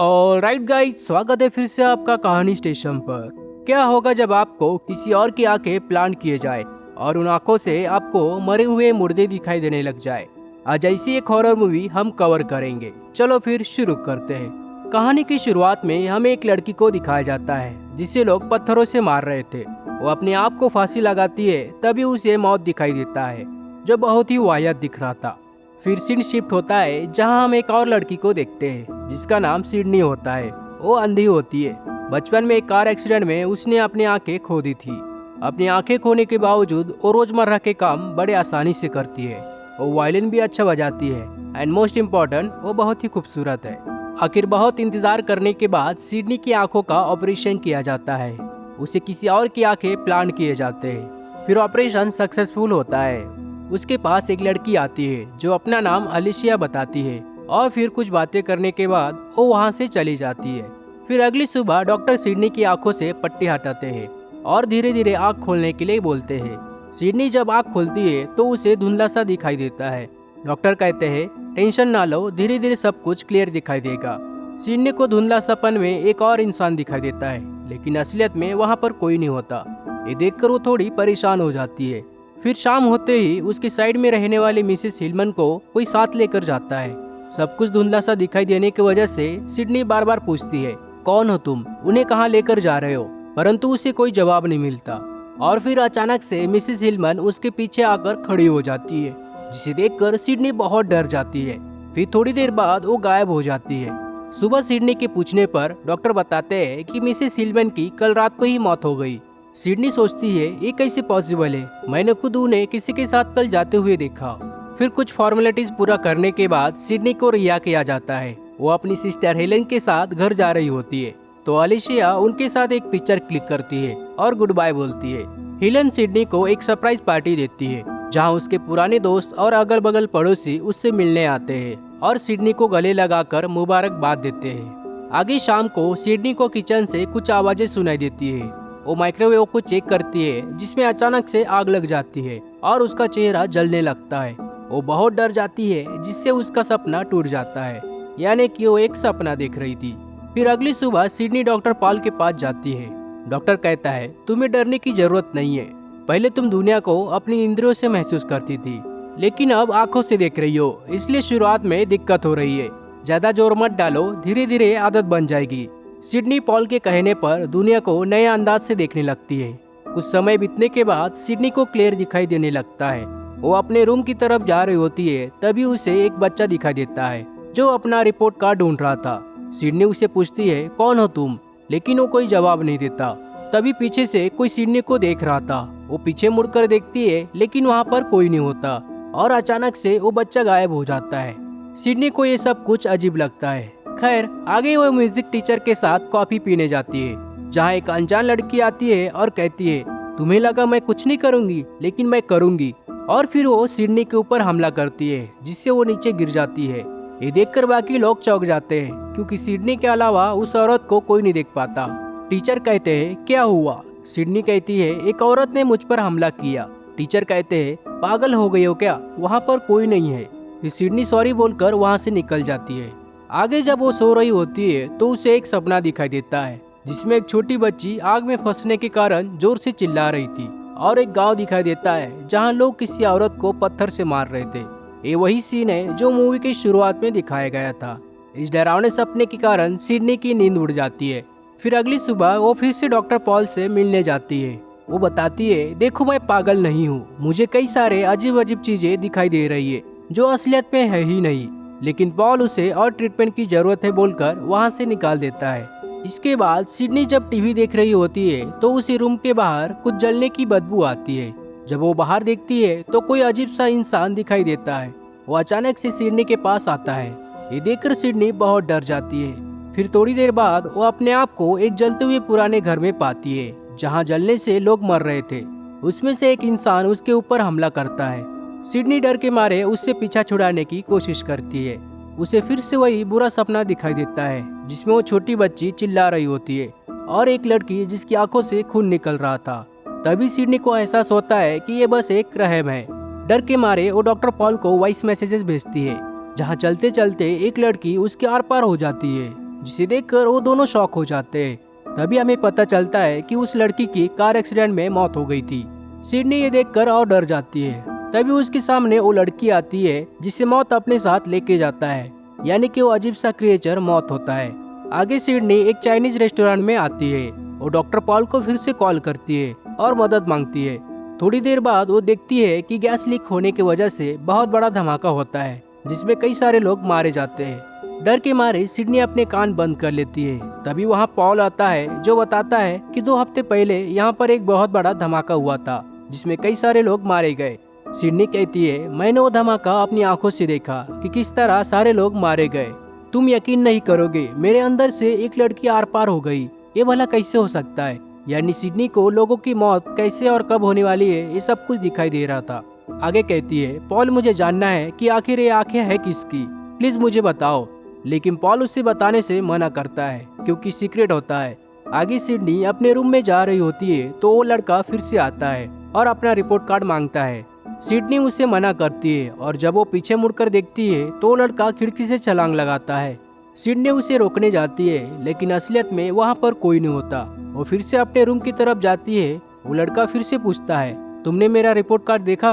Alright guys, स्वागत है फिर से आपका कहानी स्टेशन पर। क्या होगा जब आपको किसी और की आंखें प्लांट किए जाए और उन आंखों से आपको मरे हुए मुर्दे दिखाई देने लग जाए। आज ऐसी एक हॉरर मूवी हम कवर करेंगे। चलो फिर शुरू करते हैं। कहानी की शुरुआत में हमें एक लड़की को दिखाया जाता है जिसे लोग पत्थरों से मार रहे थे। वो अपने आप को फांसी लगाती है, तभी उसे मौत दिखाई देता है जो बहुत ही वाहियात दिख रहा था। फिर सीन शिफ्ट होता है जहां हम एक और लड़की को देखते हैं जिसका नाम सिडनी होता है। वो अंधी होती है। बचपन में एक कार एक्सीडेंट में उसने अपनी आंखें खो दी थी। अपनी आंखें खोने के बावजूद वो रोजमर्रा के काम बड़े आसानी से करती है। वो वायलिन भी अच्छा बजाती है एंड मोस्ट इम्पोर्टेंट, वो बहुत ही खूबसूरत है। आखिर बहुत इंतजार करने के बाद सिडनी की आंखों का ऑपरेशन किया जाता है। उसे किसी और की आंखें प्लांट किए जाते हैं। फिर ऑपरेशन सक्सेसफुल होता है। उसके पास एक लड़की आती है जो अपना नाम अलिशिया बताती है और फिर कुछ बातें करने के बाद वो वहाँ से चली जाती है। फिर अगली सुबह डॉक्टर सिडनी की आंखों से पट्टी हटाते हैं और धीरे धीरे आँख खोलने के लिए बोलते हैं। सिडनी जब आँख खोलती है तो उसे धुंधला सा दिखाई देता है। डॉक्टर कहते हैं टेंशन ना लो, धीरे धीरे सब कुछ क्लियर दिखाई देगा। सिडनी को धुंधला सपन में एक और इंसान दिखाई देता है, लेकिन असलियत में वहाँ पर कोई नहीं होता। ये देखकर वो थोड़ी परेशान हो जाती है। फिर शाम होते ही उसके साइड में रहने वाले मिसेस हिलमन को कोई साथ लेकर जाता है। सब कुछ धुंधला सा दिखाई देने की वजह से सिडनी बार बार पूछती है, कौन हो तुम, उन्हें कहाँ लेकर जा रहे हो, परंतु उसे कोई जवाब नहीं मिलता। और फिर अचानक से मिसेस हिलमन उसके पीछे आकर खड़ी हो जाती है, जिसे देखकर सिडनी बहुत डर जाती है। फिर थोड़ी देर बाद वो गायब हो जाती है। सुबह सिडनी के पूछने पर डॉक्टर बताते हैं कि मिसेस हिलमन की कल रात को ही मौत हो गई। सिडनी सोचती है ये कैसे पॉसिबल है, मैंने खुद उन्हें किसी के साथ कल जाते हुए देखा। फिर कुछ फॉर्मेलिटीज पूरा करने के बाद सिडनी को रिहा किया जाता है। वो अपनी सिस्टर हेलन के साथ घर जा रही होती है तो अलिशिया उनके साथ एक पिक्चर क्लिक करती है और गुड बाय बोलती है। हेलन सिडनी को एक सरप्राइज पार्टी देती है जहां उसके पुराने दोस्त और अगल बगल पड़ोसी उससे मिलने आते हैं और सिडनी को गले लगाकर मुबारकबाद देते हैं। आगे शाम को सिडनी को किचन से कुछ आवाजें सुनाई देती है। वो माइक्रोवेव को चेक करती है जिसमें अचानक से आग लग जाती है और उसका चेहरा जलने लगता है। वो बहुत डर जाती है जिससे उसका सपना टूट जाता है, यानी कि वो एक सपना देख रही थी। फिर अगली सुबह सिडनी डॉक्टर पॉल के पास जाती है। डॉक्टर कहता है तुम्हें डरने की जरूरत नहीं है। पहले तुम दुनिया को अपनी इंद्रियों से महसूस करती थी, लेकिन अब आंखों से देख रही हो, इसलिए शुरुआत में दिक्कत हो रही है। ज्यादा जोर मत डालो, धीरे धीरे आदत बन जाएगी। सिडनी पॉल के कहने पर दुनिया को नए अंदाज से देखने लगती है। कुछ समय बीतने के बाद सिडनी को क्लियर दिखाई देने लगता है। वो अपने रूम की तरफ जा रही होती है, तभी उसे एक बच्चा दिखाई देता है जो अपना रिपोर्ट कार्ड ढूंढ रहा था। सिडनी उसे पूछती है कौन हो तुम, लेकिन वो कोई जवाब नहीं देता। तभी पीछे से कोई सिडनी को देख रहा था। वो पीछे मुड़कर देखती है, लेकिन वहाँ पर कोई नहीं होता और अचानक से वो बच्चा गायब हो जाता है। सिडनी को ये सब कुछ अजीब लगता है। खैर, आगे वो म्यूजिक टीचर के साथ कॉफी पीने जाती है जहाँ एक अनजान लड़की आती है और कहती है तुम्हें लगा मैं कुछ नहीं करूंगी, लेकिन मैं करूंगी। और फिर वो सिडनी के ऊपर हमला करती है जिससे वो नीचे गिर जाती है। ये देखकर बाकी लोग चौंक जाते हैं क्योंकि सिडनी के अलावा उस औरत को कोई नहीं देख पाता। टीचर कहते हैं क्या हुआ? सिडनी कहती है एक औरत ने मुझ पर हमला किया। टीचर कहते हैं पागल हो गई हो क्या, वहाँ पर कोई नहीं है। फिर सिडनी सॉरी बोलकर वहाँ से निकल जाती है। आगे जब वो सो रही होती है तो उसे एक सपना दिखाई देता है जिसमें एक छोटी बच्ची आग में फंसने के कारण जोर से चिल्ला रही थी और एक गांव दिखाई देता है जहां लोग किसी औरत को पत्थर से मार रहे थे। ये वही सीन है जो मूवी की शुरुआत में दिखाया गया था। इस डरावने सपने के कारण सिडनी की नींद उड़ जाती है। फिर अगली सुबह वो फिर से डॉक्टर पॉल से मिलने जाती है। वो बताती है देखो मैं पागल नहीं हूँ, मुझे कई सारे अजीब अजीब चीजें दिखाई दे रही है जो असलियत में है ही नहीं। लेकिन पॉल उसे और ट्रीटमेंट की जरूरत है बोलकर वहाँ से निकाल देता है। इसके बाद सिडनी जब टीवी देख रही होती है तो उसी रूम के बाहर कुछ जलने की बदबू आती है। जब वो बाहर देखती है तो कोई अजीब सा इंसान दिखाई देता है। वो अचानक से सिडनी के पास आता है। ये देखकर सिडनी बहुत डर जाती है। फिर थोड़ी देर बाद वो अपने आप को एक जलते हुए पुराने घर में पाती है जहाँ जलने से लोग मर रहे थे। उसमें से एक इंसान उसके ऊपर हमला करता है। सिडनी डर के मारे उससे पीछा छुड़ाने की कोशिश करती है। उसे फिर से वही बुरा सपना दिखाई देता है जिसमें वो छोटी बच्ची चिल्ला रही होती है और एक लड़की जिसकी आंखों से खून निकल रहा था। तभी सिडनी को एहसास होता है कि ये बस एक रहम है। डर के मारे वो डॉक्टर पॉल को वॉइस मैसेजेस भेजती है जहाँ चलते चलते एक लड़की उसके आर पार हो जाती है। जिसे देखकर वो दोनों शॉक हो जाते हैं। तभी हमें पता चलता है कि उस लड़की की कार एक्सीडेंट में मौत हो गई थी। सिडनी ये देखकर और डर जाती है। तभी उसके सामने वो लड़की आती है जिसे मौत अपने साथ लेके जाता है, यानी कि वो अजीब सा क्रिएचर मौत होता है। आगे सिडनी एक चाइनीज रेस्टोरेंट में आती है। वो डॉक्टर पॉल को फिर से कॉल करती है और मदद मांगती है। थोड़ी देर बाद वो देखती है कि गैस लीक होने की वजह से बहुत बड़ा धमाका होता है, जिसमें कई सारे लोग मारे जाते हैं। डर के मारे सिडनी अपने कान बंद कर लेती है। तभी वहाँ पॉल आता है जो बताता है कि 2 हफ्ते पहले यहाँ पर एक बहुत बड़ा धमाका हुआ था, जिसमें कई सारे लोग मारे गए। सिडनी कहती है, मैंने वो धमाका अपनी आंखों से देखा कि किस तरह सारे लोग मारे गए। तुम यकीन नहीं करोगे, मेरे अंदर से एक लड़की आर पार हो गई। ये भला कैसे हो सकता है? यानी सिडनी को लोगों की मौत कैसे और कब होने वाली है ये सब कुछ दिखाई दे रहा था। आगे कहती है, पॉल मुझे जानना है कि आखिर ये आंखें है किसकी, प्लीज मुझे बताओ। लेकिन पॉल उससे बताने से मना करता है क्योंकि सीक्रेट होता है। आगे सिडनी अपने रूम में जा रही होती है तो वो लड़का फिर से आता है और अपना रिपोर्ट कार्ड मांगता है। सिडनी उसे मना करती है और जब वो पीछे मुड़कर देखती है तो वो लड़का खिड़की से छलांग लगाता है। सिडनी उसे रोकने जाती है, लेकिन असलियत में वहाँ पर कोई नहीं होता। वो फिर से अपने रूम की तरफ जाती है। वो लड़का फिर से पूछता है, तुमने मेरा रिपोर्ट कार्ड देखा?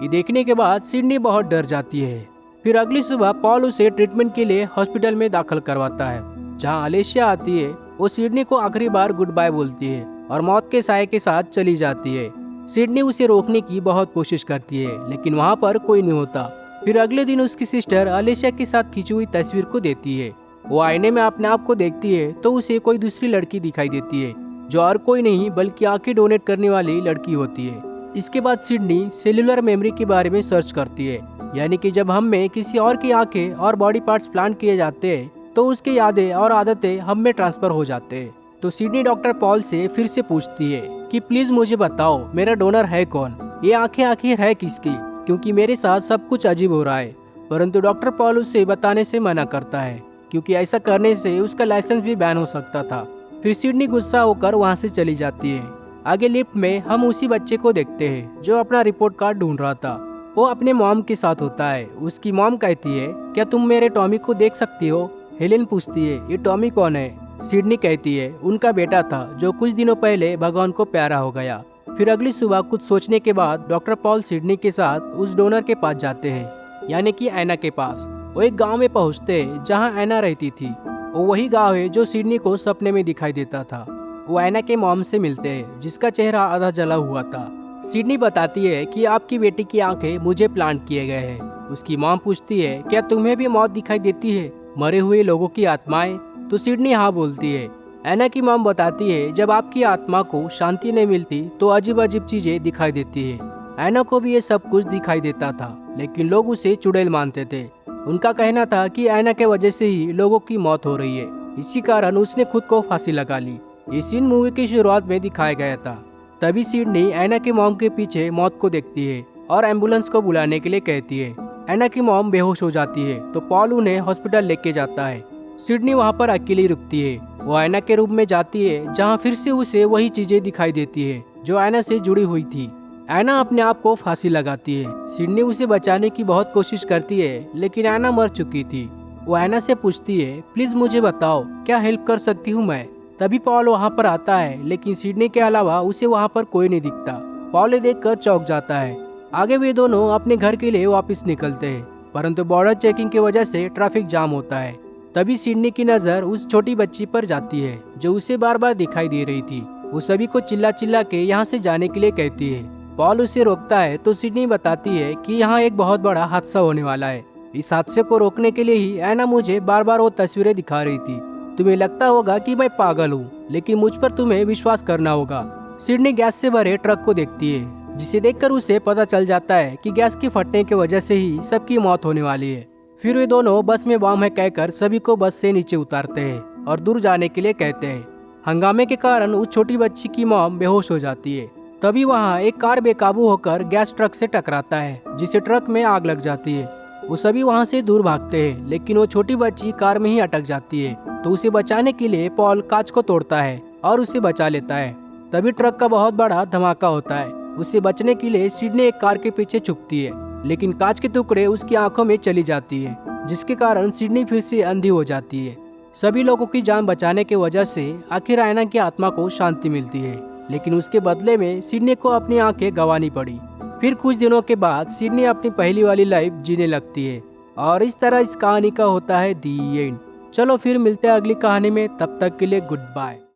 ये देखने के बाद सिडनी बहुत डर जाती है। फिर अगली सुबह पॉल उसे ट्रीटमेंट के लिए हॉस्पिटल में दाखिल करवाता है, जहाँ अलेशिया आती है। वो सिडनी को आखिरी बार गुड बाय बोलती है और मौत के साए के साथ चली जाती है। सिडनी उसे रोकने की बहुत कोशिश करती है, लेकिन वहाँ पर कोई नहीं होता। फिर अगले दिन उसकी सिस्टर अलेशिया के साथ खींची हुई तस्वीर को देती है। वो आईने में अपने आप को देखती है तो उसे कोई दूसरी लड़की दिखाई देती है, जो और कोई नहीं बल्कि आंखें डोनेट करने वाली लड़की होती है। इसके बाद सिडनी सेल्यूलर मेमोरी के बारे में सर्च करती है, यानी कि जब हम में किसी और की आंखें और बॉडी पार्ट्स प्लांट किए जाते हैं तो उसकी यादें और आदतें हम में ट्रांसफर हो जाते हैं। तो सिडनी डॉक्टर पॉल से फिर से पूछती है कि प्लीज मुझे बताओ मेरा डोनर है कौन, ये आंखें आखिर है किसकी, क्योंकि मेरे साथ सब कुछ अजीब हो रहा है। परंतु डॉक्टर पॉल उसे बताने से मना करता है, क्योंकि ऐसा करने से उसका लाइसेंस भी बैन हो सकता था। फिर सिडनी गुस्सा होकर वहाँ से चली जाती है। आगे लिफ्ट में हम उसी बच्चे को देखते हैं जो अपना रिपोर्ट कार्ड ढूंढ रहा था। वो अपने मॉम के साथ होता है। उसकी मॉम कहती है, क्या तुम मेरे टॉमी को देख सकती हो? हेलेन पूछती है, ये टॉमी कौन है? सिडनी कहती है, उनका बेटा था जो कुछ दिनों पहले भगवान को प्यारा हो गया। फिर अगली सुबह कुछ सोचने के बाद डॉक्टर पॉल सिडनी के साथ उस डोनर के पास जाते हैं, यानी कि ऐना के पास। वो एक गांव में पहुंचते हैं जहां ऐना रहती थी। वो वही गांव है जो सिडनी को सपने में दिखाई देता था। वो ऐना के मॉम से मिलते हैं, जिसका चेहरा आधा जला हुआ था। सिडनी बताती है कि आपकी बेटी की आंखें मुझे प्लांट किए गए हैं। उसकी मॉम पूछती है, क्या तुम्हें भी मौत दिखाई देती है, मरे हुए लोगों की आत्माएं? तो सिडनी हाँ बोलती है। ऐना की मॉम बताती है, जब आपकी आत्मा को शांति नहीं मिलती तो अजीब अजीब चीजें दिखाई देती है। ऐना को भी ये सब कुछ दिखाई देता था, लेकिन लोग उसे चुड़ैल मानते थे। उनका कहना था कि ऐना के वजह से ही लोगों की मौत हो रही है, इसी कारण उसने खुद को फांसी लगा ली। ये सीन मूवी की शुरुआत में दिखाया गया था। तभी सिडनी ऐना की मॉम के पीछे मौत को देखती है और एम्बुलेंस को बुलाने के लिए कहती है। ऐना की मॉम बेहोश हो जाती है तो पॉल उन्हें हॉस्पिटल लेके जाता है। सिडनी वहाँ पर अकेली रुकती है। वो ऐना के रूम में जाती है, जहाँ फिर से उसे वही चीजें दिखाई देती है जो ऐना से जुड़ी हुई थी। ऐना अपने आप को फांसी लगाती है। सिडनी उसे बचाने की बहुत कोशिश करती है, लेकिन ऐना मर चुकी थी। वो ऐना से पूछती है, प्लीज मुझे बताओ क्या हेल्प कर सकती हूँ मैं? तभी पॉल वहाँ पर आता है, लेकिन सिडनी के अलावा उसे वहाँ पर कोई नहीं दिखता। पॉल देखकर चौंक जाता है। आगे वे दोनों अपने घर के लिए वापस निकलते हैं, परंतु बॉर्डर चेकिंग की वजह से ट्रैफिक जाम होता है। तभी सिडनी की नजर उस छोटी बच्ची पर जाती है जो उसे बार बार दिखाई दे रही थी। वो सभी को चिल्ला चिल्ला के यहाँ से जाने के लिए कहती है। पॉल उसे रोकता है तो सिडनी बताती है कि यहाँ एक बहुत बड़ा हादसा होने वाला है। इस हादसे को रोकने के लिए ही ऐना मुझे बार बार वो तस्वीरें दिखा रही थी। तुम्हें लगता होगा कि मैं पागल हूँ, लेकिन मुझ पर तुम्हें विश्वास करना होगा। सिडनी गैस से भरे ट्रक को देखती है, जिसे देखकर उसे पता चल जाता है कि गैस के फटने की वजह से ही सबकी मौत होने वाली है। फिर वे दोनों बस में बम है कहकर सभी को बस से नीचे उतारते हैं और दूर जाने के लिए कहते हैं। हंगामे के कारण उस छोटी बच्ची की मॉम बेहोश हो जाती है। तभी वहाँ एक कार बेकाबू होकर गैस ट्रक से टकराता है, जिससे ट्रक में आग लग जाती है। वो सभी वहाँ से दूर भागते हैं, लेकिन वो छोटी बच्ची कार में ही अटक जाती है। तो उसे बचाने के लिए पॉल कांच को तोड़ता है और उसे बचा लेता है। तभी ट्रक का बहुत बड़ा धमाका होता है। उससे बचने के लिए सिडनी एक कार के पीछे छुपती है, लेकिन कांच के टुकड़े उसकी आंखों में चली जाती है, जिसके कारण सिडनी फिर से अंधी हो जाती है। सभी लोगों की जान बचाने की वजह से आखिर आयना की आत्मा को शांति मिलती है, लेकिन उसके बदले में सिडनी को अपनी आंखें गंवानी पड़ी। फिर कुछ दिनों के बाद सिडनी अपनी पहली वाली लाइफ जीने लगती है और इस तरह इस कहानी का होता है दी एंड। चलो फिर मिलते हैं अगली कहानी में, तब तक के लिए गुड बाय।